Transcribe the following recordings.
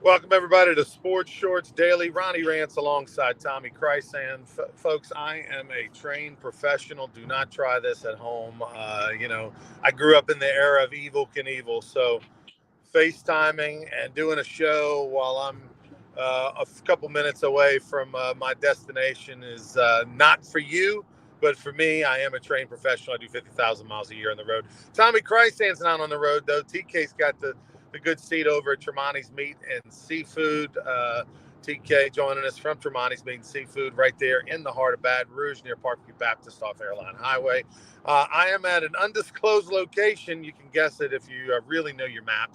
Welcome, everybody, to Sports Shorts Daily. Ronnie Rants alongside Tommy Krysan. Folks, I am a trained professional. Do not try this at home. I grew up in the era of Evel Knievel, so FaceTiming and doing a show while I'm a couple minutes away from my destination is not for you, but for me. I am a trained professional. I do 50,000 miles a year on the road. Tommy Krysan's not on the road, though. TK's got the good seat over at Tremonti's Meat and Seafood. TK joining us from Tremonti's Meat and Seafood right there in the heart of Baton Rouge near Parkview Baptist off Airline Highway. I am at an undisclosed location. You can guess it if you really know your map.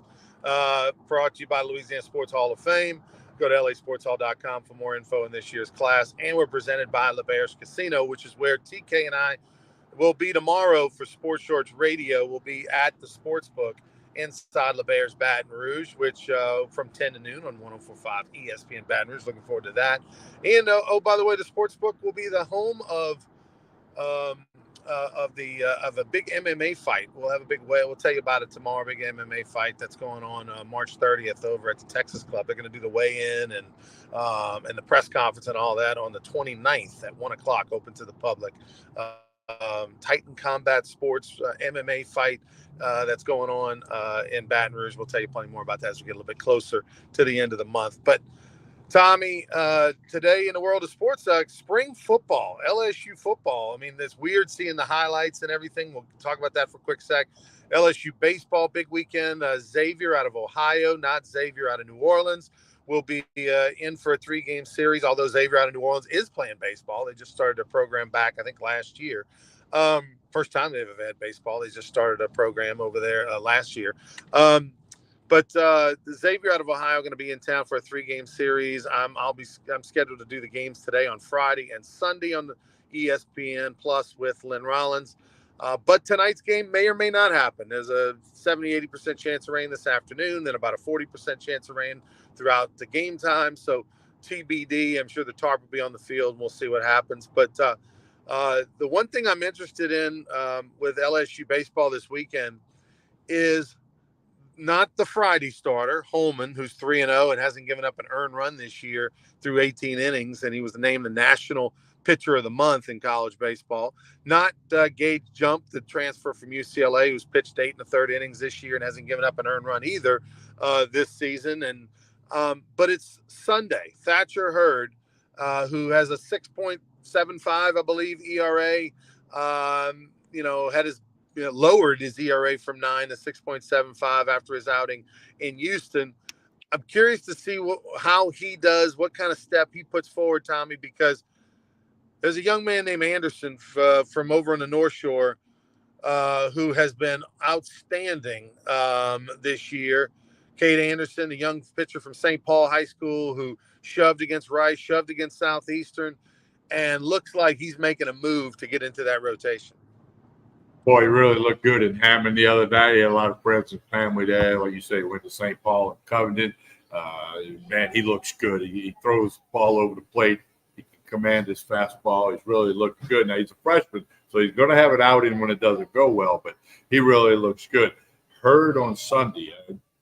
Brought to you by Louisiana Sports Hall of Fame. Go to lasportshall.com for more info in this year's class. And we're presented by LeBear's Casino, which is where TK and I will be tomorrow for Sports Shorts Radio. We'll be at the Sportsbook inside LeBear's Baton Rouge, which from 10 to noon on 104.5 ESPN Baton Rouge. Looking forward to that. And by the way, the Sportsbook will be the home of a big MMA fight. We'll have a big way. We'll tell you about it tomorrow. Big MMA fight that's going on March 30th over at the Texas Club. They're going to do the weigh-in and the press conference and all that on the 29th at 1 o'clock, open to the public. Titan Combat Sports MMA fight that's going on in Baton Rouge. We'll tell you plenty more about that as we get a little bit closer to the end of the month. But Tommy, today in the world of sports, spring football, LSU football. I mean, it's weird seeing the highlights and everything. We'll talk about that for a quick sec. LSU baseball, big weekend. Xavier out of Ohio, not Xavier out of New Orleans, will be in for a 3-game series, although Xavier out of New Orleans is playing baseball. They just started a program back, I think, last year. First time they've ever had baseball. They just started a program over there last year. But Xavier out of Ohio going to be in town for a 3-game series. I'm scheduled to do the games today on Friday and Sunday on the ESPN Plus with Lynn Rollins. But tonight's game may or may not happen. There's a 70-80% chance of rain this afternoon, then about a 40% chance of rain throughout the game time. So TBD. I'm sure the tarp will be on the field. We'll see what happens. But the one thing I'm interested in with LSU baseball this weekend is not the Friday starter, Holman, who's 3-0 and hasn't given up an earned run this year through 18 innings, and he was named the National Pitcher of the Month in college baseball. Not Gage Jump, the transfer from UCLA, who's pitched 8 1/3 innings this year and hasn't given up an earned run either this season. And but it's Sunday. Thatcher Hurd, who has a 6.75, I believe, ERA, had his lowered his ERA from 9 to 6.75 after his outing in Houston. I'm curious to see how he does, what kind of step he puts forward, Tommy, because there's a young man named Anderson from over on the North Shore who has been outstanding this year. Cade Anderson, a young pitcher from St. Paul High School who shoved against Rice, shoved against Southeastern, and looks like he's making a move to get into that rotation. Boy, he really looked good in Hammond the other day. He had a lot of friends and family there. Like you say, he went to St. Paul and Covington. Man, he looks good. He throws the ball over the plate. He can command his fastball. He's really looked good. Now, he's a freshman, so he's going to have it out in when it doesn't go well, but he really looks good. Hurd on Sunday.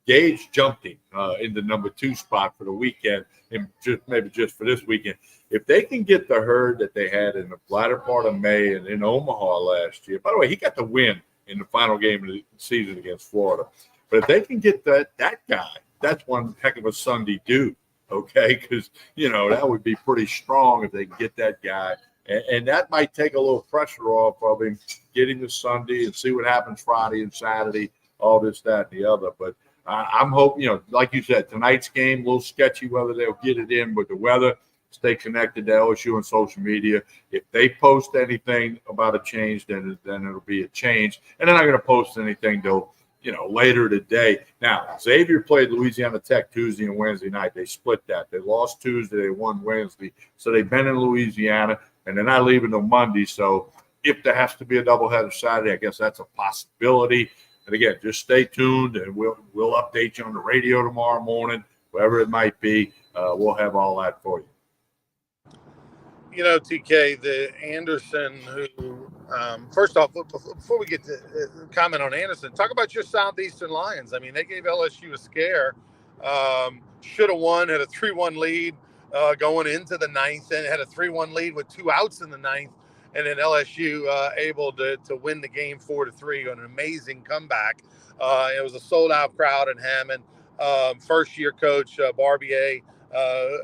Gage jumped him in the number 2 spot for the weekend, and maybe just for this weekend. If they can get the Hurd that they had in the latter part of May and in Omaha last year, by the way, he got the win in the final game of the season against Florida. But if they can get that guy, that's one heck of a Sunday dude, okay? Because, that would be pretty strong if they can get that guy. And that might take a little pressure off of him getting to Sunday and see what happens Friday and Saturday, all this, that, and the other. But I'm hoping, like you said, tonight's game, a little sketchy whether they'll get it in with the weather. Stay connected to LSU on social media. If they post anything about a change, then it'll be a change. And they're not going to post anything till, later today. Now, Xavier played Louisiana Tech Tuesday and Wednesday night. They split that. They lost Tuesday. They won Wednesday. So they've been in Louisiana, and they're not leaving till Monday. So if there has to be a doubleheader Saturday, I guess that's a possibility. And again, just stay tuned, and we'll update you on the radio tomorrow morning, wherever it might be. We'll have all that for you. TK, the Anderson who, first off, before we get to comment on Anderson, talk about your Southeastern Lions. I mean, they gave LSU a scare Should have won, had a 3-1 lead going into the ninth, and had a 3-1 lead with 2 outs in the ninth. And then LSU able to win the game 4-3 on an amazing comeback. It was a sold-out crowd in Hammond. First-year coach Barbier,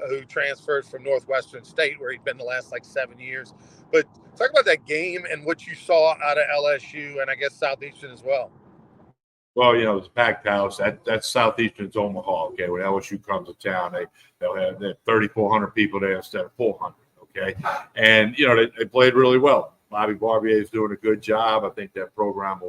who transferred from Northwestern State, where he'd been the last 7 years. But talk about that game and what you saw out of LSU and I guess Southeastern as well. Well, it's a packed house. That's Southeastern's Omaha. Okay, when LSU comes to town, they'll have 3,400 people there instead of 400. Okay, and they played really well. Bobby Barbier is doing a good job. I think that program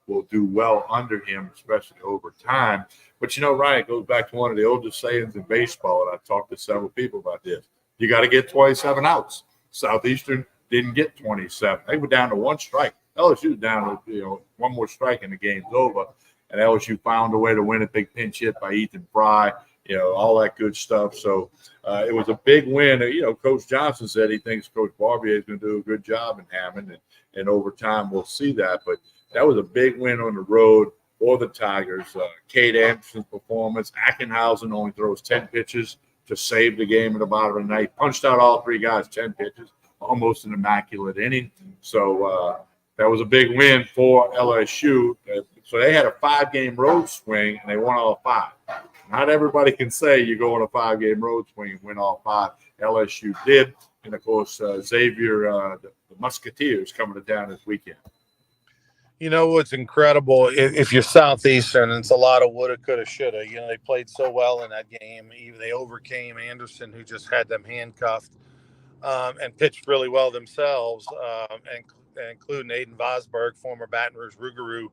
will do well under him, especially over time. But Ryan, it goes back to one of the oldest sayings in baseball, and I've talked to several people about this. You got to get 27 outs. Southeastern didn't get 27. They were down to 1 strike. LSU was down to 1 more strike and the game's over. And LSU found a way to win a big pinch hit by Ethan Fry, all that good stuff. So it was a big win. Coach Johnson said he thinks Coach Barbier is going to do a good job in Hammond, and over time we'll see that. But that was a big win on the road for the Tigers. Cade Anderson's performance. Ackenhausen only throws 10 pitches to save the game at the bottom of the ninth. Punched out all 3 guys, 10 pitches, almost an immaculate inning. So that was a big win for LSU. So they had a 5-game road swing, and they won all 5. Not everybody can say you go on a 5-game road swing and win all 5. LSU did. And, of course, Xavier, the Musketeers, coming to town this weekend. What's incredible, if you're Southeastern, it's a lot of woulda, coulda, shoulda. They played so well in that game. Even they overcame Anderson, who just had them handcuffed, and pitched really well themselves, and including Aiden Vosberg, former Baton Rouge Rougarou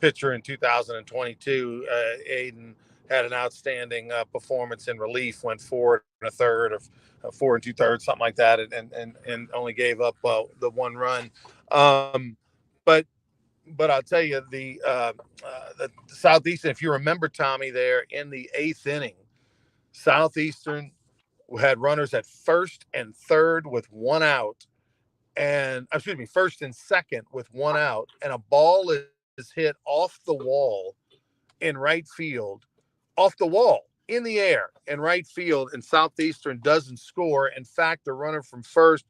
pitcher in 2022. Aiden had an outstanding performance in relief, went 4 1/3 or 4 2/3, something like that, and only gave up the 1 run. But I'll tell you, the Southeastern, if you remember, Tommy, there in the 8th inning, Southeastern had runners at first and third with 1 out, and first and second with 1 out, and a ball is hit off the wall in right field, off the wall in the air in right field, and Southeastern doesn't score. In fact, the runner from first,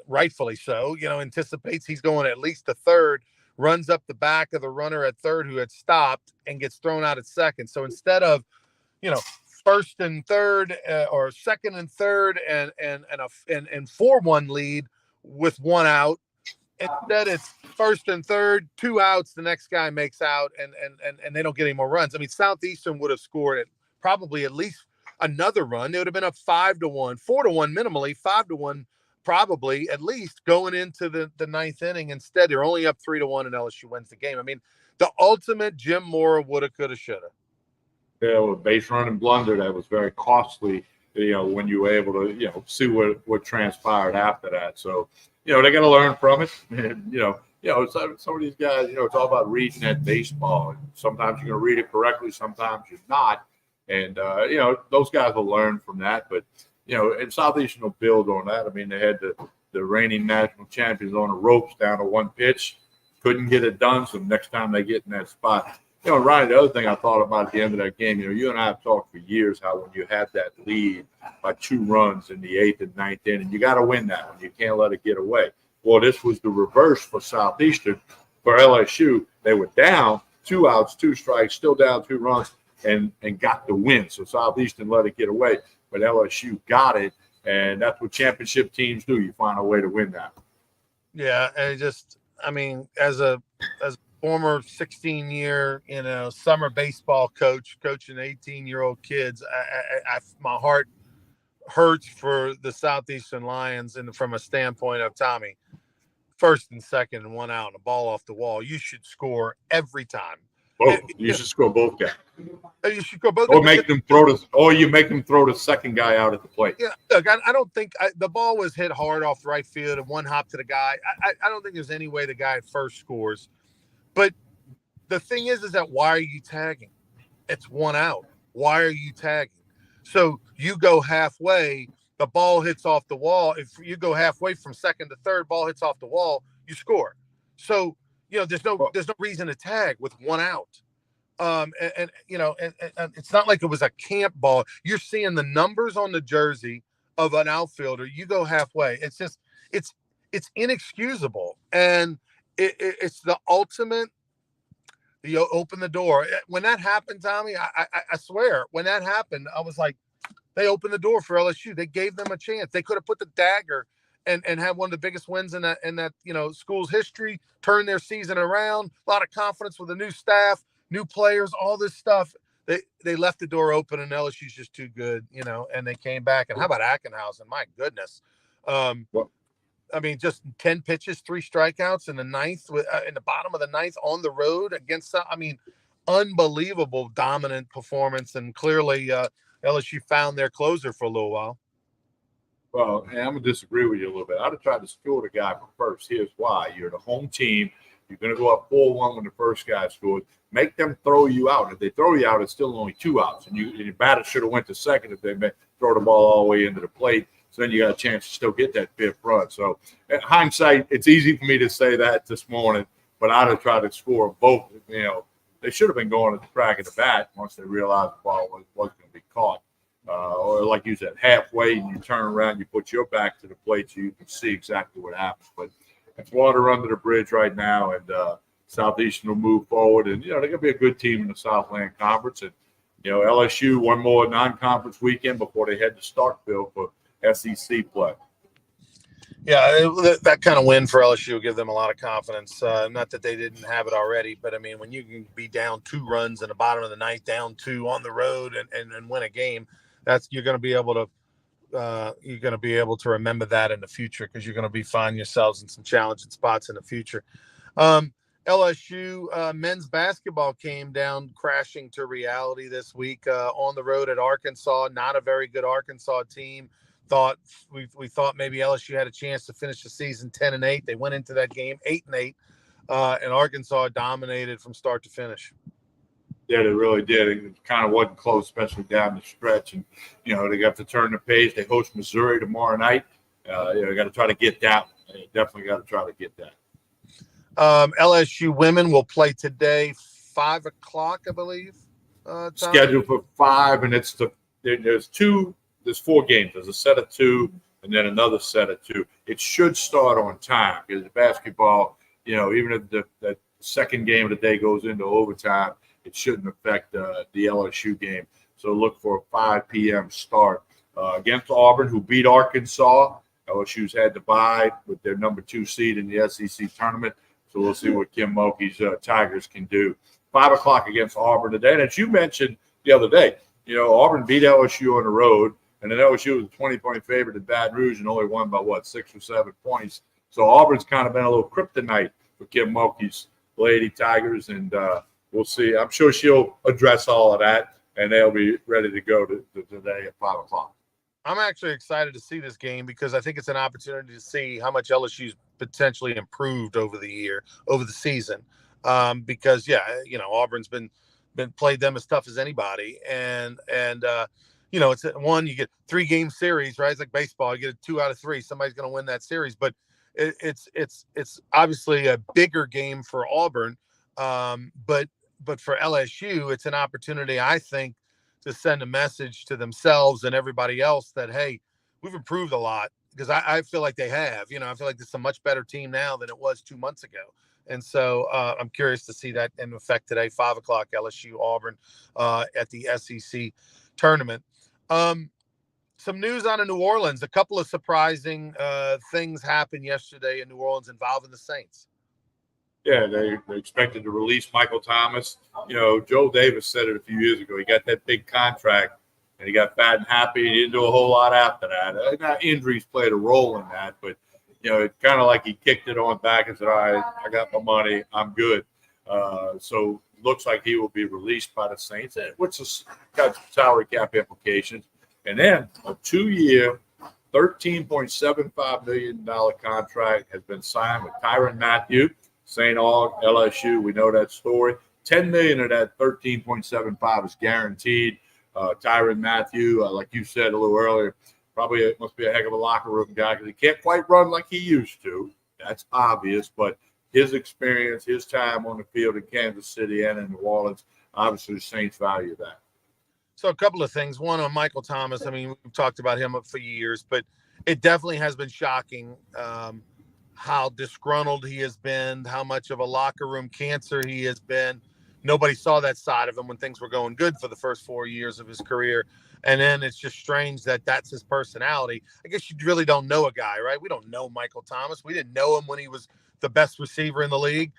rightfully so, anticipates he's going at least to third, runs up the back of the runner at third who had stopped and gets thrown out at second. So instead of, first and third or second and third and 4-1 lead with 1 out, instead it's first and third, 2 outs, the next guy makes out, and they don't get any more runs. Southeastern would have scored probably at least another run. They would have been up 5-1, 4-1 minimally, 5-1 probably at least going into the 9th inning. Instead, they're only up 3-1, and LSU wins the game. The ultimate Jim Mora woulda, coulda, shoulda. Yeah, with base running blunder that was very costly. When you were able to see what transpired after that. So they got to learn from it. And, some of these guys, it's all about reading that baseball. And sometimes you're going to read it correctly, sometimes you're not. And, those guys will learn from that. But, and Southeastern will build on that. They had the reigning national champions on the ropes down to 1 pitch. Couldn't get it done. So next time they get in that spot. Ryan, the other thing I thought about at the end of that game, you and I have talked for years how when you have that lead by 2 runs in the 8th and 9th inning, you got to win that one. You can't let it get away. Well, this was the reverse for Southeastern. For LSU, they were down 2 outs, 2 strikes, still down 2 runs, and got the win. So Southeastern let it get away, but LSU got it, and that's what championship teams do. You find a way to win that. Yeah, and as a former 16-year, summer baseball coaching 18-year-old kids, my heart hurts for the Southeastern Lions, and from a standpoint of Tommy, first and second and 1 out and a ball off the wall, you should score every time. You should score both guys. You should score both. Or you make them throw the second guy out at the plate. Yeah, look, I don't think the ball was hit hard off right field and 1 hop to the guy. I don't think there's any way the guy at first scores. But the thing is that why are you tagging? It's 1 out. Why are you tagging? So you go halfway, the ball hits off the wall. If you go halfway from second to third, ball hits off the wall, you score. So, there's no reason to tag with 1 out. And it's not like it was a camp ball. You're seeing the numbers on the jersey of an outfielder. You go halfway. It's just it's inexcusable, and it's the ultimate. You open the door when that happened, Tommy. I swear, when that happened, I was like, they opened the door for LSU. They gave them a chance. They could have put the dagger and had one of the biggest wins in that school's history. Turned their season around. A lot of confidence with the new staff, new players, all this stuff. They left the door open, and LSU's just too good, and they came back. And how about Ackenhausen? My goodness. I mean, just 10 pitches, 3 strikeouts in the ninth, in the bottom of the ninth on the road against, unbelievable dominant performance. And clearly LSU found their closer for a little while. Well, and I'm going to disagree with you a little bit. I'd have tried to score the guy from first. Here's why. You're the home team. You're going to go up 4-1 when the first guy scored. Make them throw you out. If they throw you out, it's still only 2 outs. And your batter should have went to second if they throw the ball all the way into the plate. So then you got a chance to still get that 5th run. So in hindsight, it's easy for me to say that this morning, but I'd have tried to score both. They should have been going at the crack of the bat once they realized the ball wasn't going to be caught. Or like you said, halfway, and you turn around, you put your back to the plate so you can see exactly what happens. But it's water under the bridge right now, and Southeastern will move forward. And, they're going to be a good team in the Southland Conference. And, LSU, one more non-conference weekend before they head to Starkville for SEC play. Yeah, that kind of win for LSU will give them a lot of confidence. Not that they didn't have it already, but, when you can be down 2 runs in the bottom of the ninth, down 2 on the road and win a game, you're going to be able to remember that in the future, because you're going to be finding yourselves in some challenging spots in the future. LSU men's basketball came down crashing to reality this week on the road at Arkansas. Not a very good Arkansas team. We thought maybe LSU had a chance to finish the season 10-8. They went into that game 8-8, and Arkansas dominated from start to finish. Yeah, they really did. It kind of wasn't close, especially down the stretch. And, they got to turn the page. They host Missouri tomorrow night. They got to try to get that. They definitely got to try to get that. LSU women will play today, 5 o'clock, I believe. Scheduled for 5, and there's 4 games. There's a set of 2 and then another set of 2. It should start on time, because the basketball, even if the second game of the day goes into overtime, it shouldn't affect the LSU game. So look for a 5 p.m. start against Auburn, who beat Arkansas. LSU's had to bye with their number 2 seed in the SEC tournament. So we'll see what Kim Mulkey's Tigers can do. 5 o'clock against Auburn today. And as you mentioned the other day, Auburn beat LSU on the road, and then LSU was a 20-point favorite at Baton Rouge and only won by, 6 or 7 points. So Auburn's kind of been a little kryptonite for Kim Mulkey's Lady Tigers, and we'll see. I'm sure she'll address all of that, and they'll be ready to go today at 5 o'clock. I'm actually excited to see this game, because I think it's an opportunity to see how much LSU's potentially improved over the season. Because Auburn's been played them as tough as anybody, and it's one, you get 3-game series, right? It's like baseball. You get a 2 out of 3. Somebody's going to win that series, but it's obviously a bigger game for Auburn. But for LSU, it's an opportunity, I think, to send a message to themselves and everybody else that, hey, we've improved a lot, because I feel like they have. I feel like this is a much better team now than it was 2 months ago. And so I'm curious to see that in effect today, 5 o'clock, LSU Auburn at the SEC tournament. Some news out of New Orleans. A couple of surprising things happened yesterday in New Orleans involving the Saints. Yeah, they expected to release Michael Thomas. Joe Davis said it a few years ago. He got that big contract, and he got fat and happy. He didn't do a whole lot after that. Now, injuries played a role in that, but, it's kind of like he kicked it on back and said, all right, I got my money. I'm good. So looks like he will be released by the Saints, which has got salary cap implications. And then a 2-year, $13.75 million contract has been signed with Tyrann Mathieu. St. Aug, LSU, we know that story. $10 million of that $13.75 is guaranteed. Tyrann Mathieu, like you said a little earlier, probably must be a heck of a locker room guy, because he can't quite run like he used to. That's obvious, but his experience, his time on the field in Kansas City and in New Orleans, obviously the Saints value that. So a couple of things. One on Michael Thomas. I mean, we've talked about him for years, but it definitely has been shocking how disgruntled he has been, how much of a locker room cancer he has been. Nobody saw that side of him when things were going good for the first 4 years of his career. And then it's just strange that that's his personality. I guess you really don't know a guy, right? We don't know Michael Thomas. We didn't know him when he was the best receiver in the league.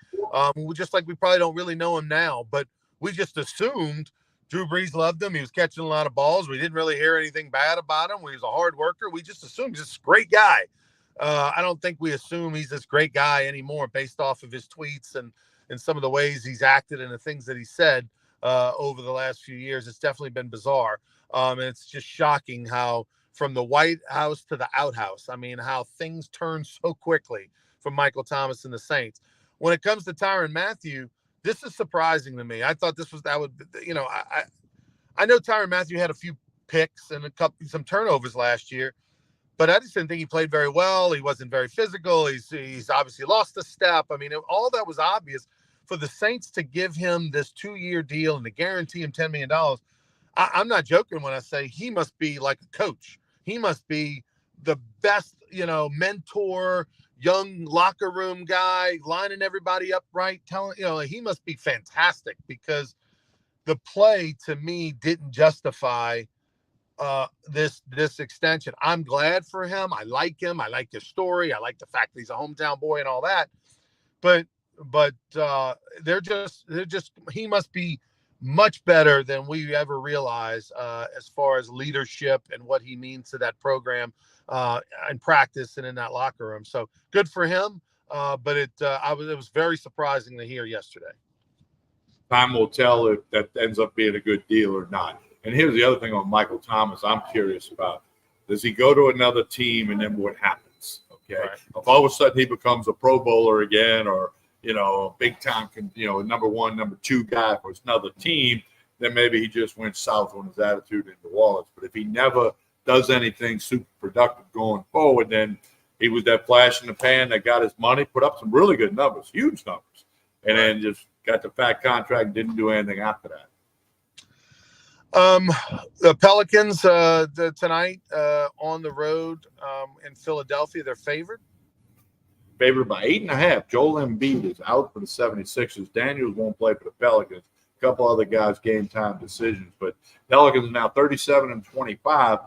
Just like we probably don't really know him now, but we just assumed Drew Brees loved him. He was catching a lot of balls. We didn't really hear anything bad about him. He was a hard worker. We just assumed he's a great guy. I don't think we assume he's this great guy anymore based off of his tweets and some of the ways he's acted and the things that he said over the last few years. It's definitely been bizarre. And it's just shocking how from the White House to the outhouse, I mean, how things turn so quickly from Michael Thomas and the Saints. When it comes to Tyrann Mathieu, this is surprising to me. I thought I know Tyrann Mathieu had a few picks and some turnovers last year, but I just didn't think he played very well. He wasn't very physical. He's obviously lost a step. I mean, all that was obvious. For the Saints to give him this 2-year deal and to guarantee him $10 million, I'm not joking when I say he must be like a coach. He must be the best, mentor, young locker room guy, lining everybody up right, he must be fantastic because the play to me didn't justify this extension. I'm glad for him. I like him. I like his story. I like the fact that he's a hometown boy and all that. But he must be much better than we ever realized as far as leadership and what he means to that program in practice and in that locker room. So good for him. But it was very surprising to hear yesterday. Time will tell if that ends up being a good deal or not. And here's the other thing on Michael Thomas I'm curious about. Does he go to another team and then what happens? Okay. Right. If all of a sudden he becomes a Pro Bowler again or, a big time, number 1, number 2 guy for another team, then maybe he just went south on his attitude in New Orleans. But if he never does anything super productive going forward, then he was that flash in the pan that got his money, put up some really good numbers, huge numbers, and then just got the fat contract, didn't do anything after that. The Pelicans tonight on the road in Philadelphia, they're favored by 8.5. Joel Embiid is out for the 76ers. Daniels won't play for the Pelicans. A couple other guys game time decisions, but Pelicans are now 37-25.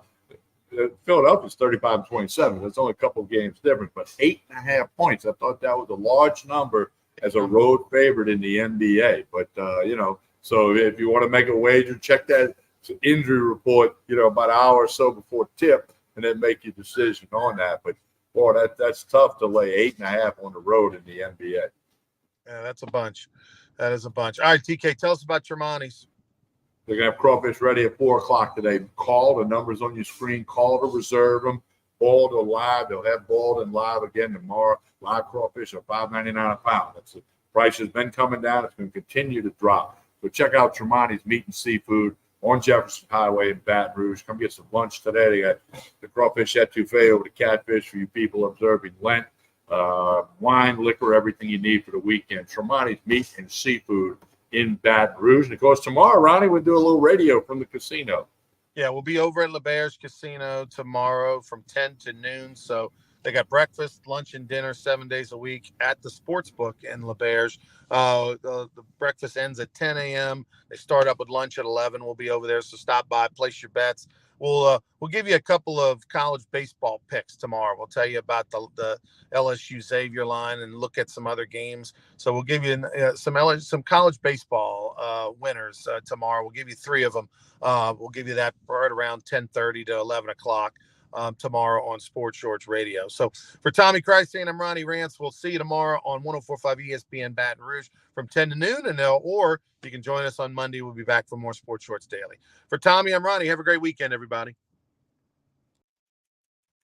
Philadelphia's 35-27. That's only a couple of games different, but 8.5 points. I thought that was a large number as a road favorite in the NBA. But so if you want to make a wager, check that injury report, about an hour or so before tip, and then make your decision on that. But boy, that's tough to lay 8.5 on the road in the NBA. Yeah, that's a bunch. That is a bunch. All right, TK, tell us about Tremonti's. They're going to have crawfish ready at 4 o'clock today. Call the numbers on your screen. Call to reserve them. Boiled or live. They'll have boiled and live again tomorrow. Live crawfish are $5.99 a pound. That's the price has been coming down. It's going to continue to drop. So check out Tremonti's Meat and Seafood on Jefferson Highway in Baton Rouge. Come get some lunch today. They got the crawfish etouffee over the catfish for you people observing Lent. Wine, liquor, everything you need for the weekend. Tremonti's Meat and Seafood in Baton Rouge. And, of course, tomorrow, Ronnie, we'll do a little radio from the casino. Yeah, we'll be over at LeBear's Casino tomorrow from 10 to noon. So they got breakfast, lunch, and dinner 7 days a week at the Sportsbook in LeBear's. The breakfast ends at 10 a.m. They start up with lunch at 11. We'll be over there, so stop by, place your bets. We'll give you a couple of college baseball picks tomorrow. We'll tell you about the LSU Xavier line and look at some other games. So we'll give you some college baseball winners tomorrow. We'll give you 3 of them. We'll give you that right around 10:30 to 11 o'clock tomorrow on Sports Shorts Radio. So for Tommy Christine, I'm Ronnie Rance. We'll see you tomorrow on 104.5 ESPN Baton Rouge from 10 to noon. Or you can join us on Monday. We'll be back for more Sports Shorts Daily. For Tommy, I'm Ronnie. Have a great weekend, everybody.